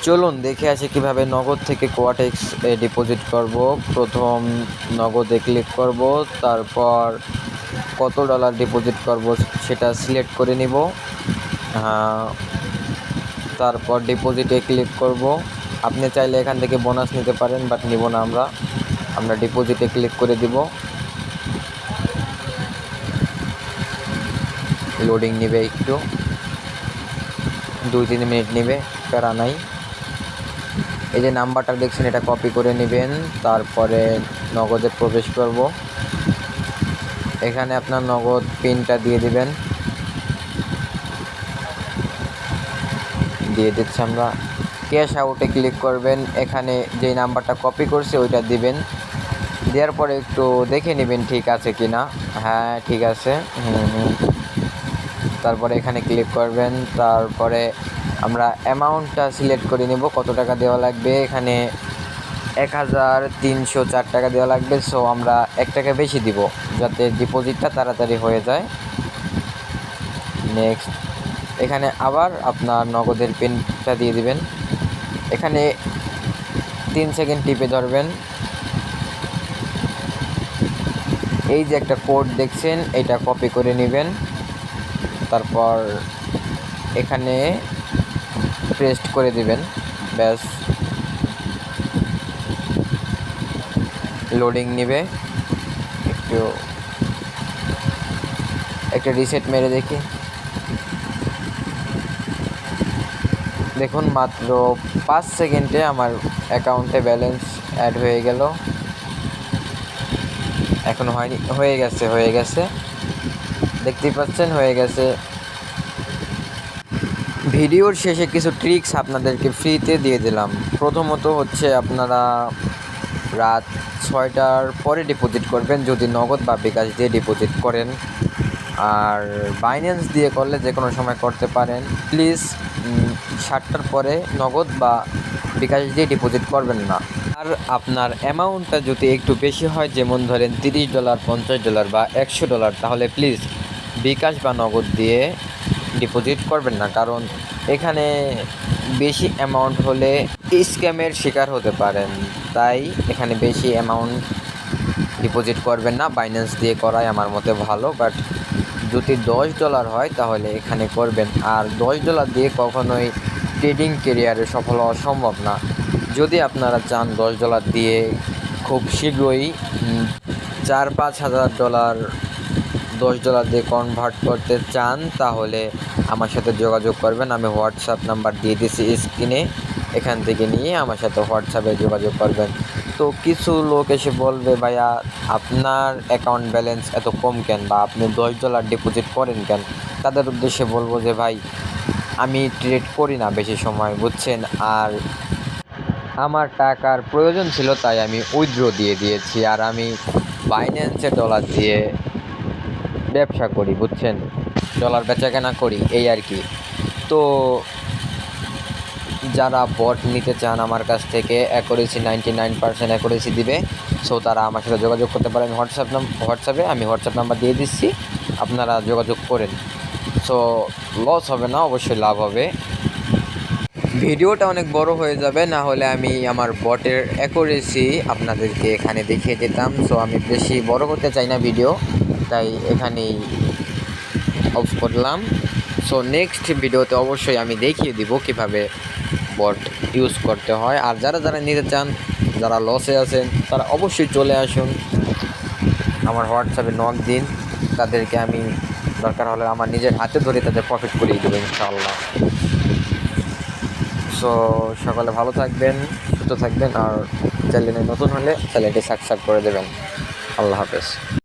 চলুন দেখে আসি কিভাবে নগদ থেকে কোয়াটেক্স ডিপোজিট করব। প্রথম নগদে ক্লিক করব, তারপর কত ডলার ডিপোজিট করব সেটা সিলেক্ট করে নিব। তারপর ডিপোজিটে ক্লিক করব। আপনি চাইলে এখান থেকে বোনাস নিতে পারেন, বাট নিব না আমরা ডিপোজিটে ক্লিক করে দিব। লোডিং নেবে, একটু 2-3 মিনিট নেবে, প্যারা নাই। এই যে নাম্বারটা দেখছেন, এটা কপি করে নেবেন, তারপরে নগদে প্রবেশ করব। এখানে আপনার নগদ পিনটা দিয়ে দিবেন, দিয়ে দিচ্ছি আমরা। ক্যাশ আউটে ক্লিক করবেন, এখানে যেই নাম্বারটা কপি করছে ওইটা দিবেন। দেওয়ার পরে একটু দেখে নেবেন ঠিক আছে কি না। হ্যাঁ, ঠিক আছে। তারপরে এখানে ক্লিক করবেন, তারপরে আমরা অ্যামাউন্টটা সিলেক্ট করে নেব, কত টাকা দেওয়া লাগবে। এখানে 1304 টাকা দেওয়া লাগবে। সো আমরা 1 টাকা বেশি দিব যাতে ডিপোজিটটা তাড়াতাড়ি হয়ে যায়। নেক্সট, এখানে আবার আপনার নগদের পিনটা দিয়ে দিবেন। এখানে 3 সেকেন্ড টিপে ধরবেন। এই যে একটা কোড দেখছেন, এটা কপি করে নেবেন, তারপর এখানে পেস্ট করে দিবেন। ব্যাস, লোডিং নেবে, একটা রিসেট মেরে দেখি। দেখুন মাত্র 5 সেকেন্ডে আমার অ্যাকাউন্টে ব্যালেন্স অ্যাড হয়ে গেল। এখনো হয়নি, হয়ে গেছে, দেখতেই পাচ্ছেন হয়ে গেছে। ভিডিওর শেষে কিছু ট্রিক্স আপনাদেরকে ফ্রিতে দিয়ে দিলাম। প্রথমত হচ্ছে আপনারা রাত 6টার পরে ডিপোজিট করবেন যদি নগদ বা বিকাশ দিয়ে ডিপোজিট করেন। আর বাইন্যান্স দিয়ে করলে যে কোনো সময় করতে পারেন। প্লিজ 7টার পরে নগদ বা বিকাশ দিয়ে ডিপোজিট করবেন না। আর আপনার অ্যামাউন্টটা যদি একটু বেশি হয়, যেমন ধরেন $30, $50 বা $100, তাহলে প্লিজ বিকাশ বা নগদ দিয়ে ডিপোজিট করবেন না, কারণ এখানে বেশি অ্যামাউন্ট হলে স্ক্যামের শিকার হতে পারেন। তাই এখানে বেশি অ্যামাউন্ট ডিপোজিট করবেন না। বাইন্যান্স দিয়ে করাই আমার মতে ভালো, বাট যদি $10 হয় তাহলে এখানে করবেন। আর $10 দিয়ে কখনোই ট্রেডিং কেরিয়ারে সফল হওয়া সম্ভব না। যদি আপনারা চান $10 দিয়ে খুব শীঘ্রই $4-5 হাজার $10 দিয়ে কনভার্ট করতে চান, তাহলে আমার সাথে যোগাযোগ করবেন। আমি হোয়াটসঅ্যাপ নাম্বার দিয়ে দিয়েছি স্ক্রিনে, এখান থেকে নিয়ে আমার সাথে হোয়াটসঅ্যাপে যোগাযোগ করবেন। তো কিছু লোক এসে বলবে, ভাইয়া আপনার অ্যাকাউন্ট ব্যালেন্স এত কম কেন, বা আপনি $10 ডিপোজিট করেন কেন। তাদের উদ্দেশ্যে বলবো যে ভাই, আমি ট্রেড করি না বেশি সময়, বুঝছেন। আর আমার টাকার প্রয়োজন ছিল, তাই আমি উইথড্র দিয়ে দিয়েছি। আর আমি বাইন্যান্সে ডলার দিয়ে ব্যবসা করি, বুঝছেন, ডলার বেচাকেনা করি, এই আর কি। তো যারা বট নিতে চান আমার কাছ থেকে, অ্যাকুরেসি 99% অ্যাকুরেসি দিবে। সো তারা আমার সাথে যোগাযোগ করতে পারেন হোয়াটসঅ্যাপে। আমি হোয়াটসঅ্যাপ নাম্বার দিয়ে দিচ্ছি, আপনারা যোগাযোগ করেন। সো লস হবে না, অবশ্যই লাভ হবে। ভিডিওটা অনেক বড় হয়ে যাবে, না হলে আমি আমার বটের অ্যাকুরেসি আপনাদেরকে এখানে দেখিয়ে দিতাম। সো আমি বেশি বড় করতে চাই না ভিডিও, তাই এখানেই অফ করলাম। সো নেক্সট ভিডিওতে অবশ্যই আমি দেখিয়ে দিব কিভাবে বট ইউজ করতে হয়। আর যারা নিতে চান, যারা লসে আছেন, তারা অবশ্যই চলে আসুন, আমার হোয়াটসঅ্যাপে নক দিন। তাদেরকে আমি দরকার হলে আমার নিজের হাতে ধরে তাদের প্রফিট করিয়ে দেবো ইনশাআল্লাহ। সো সকলে ভালো থাকবেন, সুস্থ থাকবেন। আর চ্যানেলে নতুন হলে চ্যানেলটি সাবস্ক্রাইব করে দেবেন। আল্লাহ হাফেজ।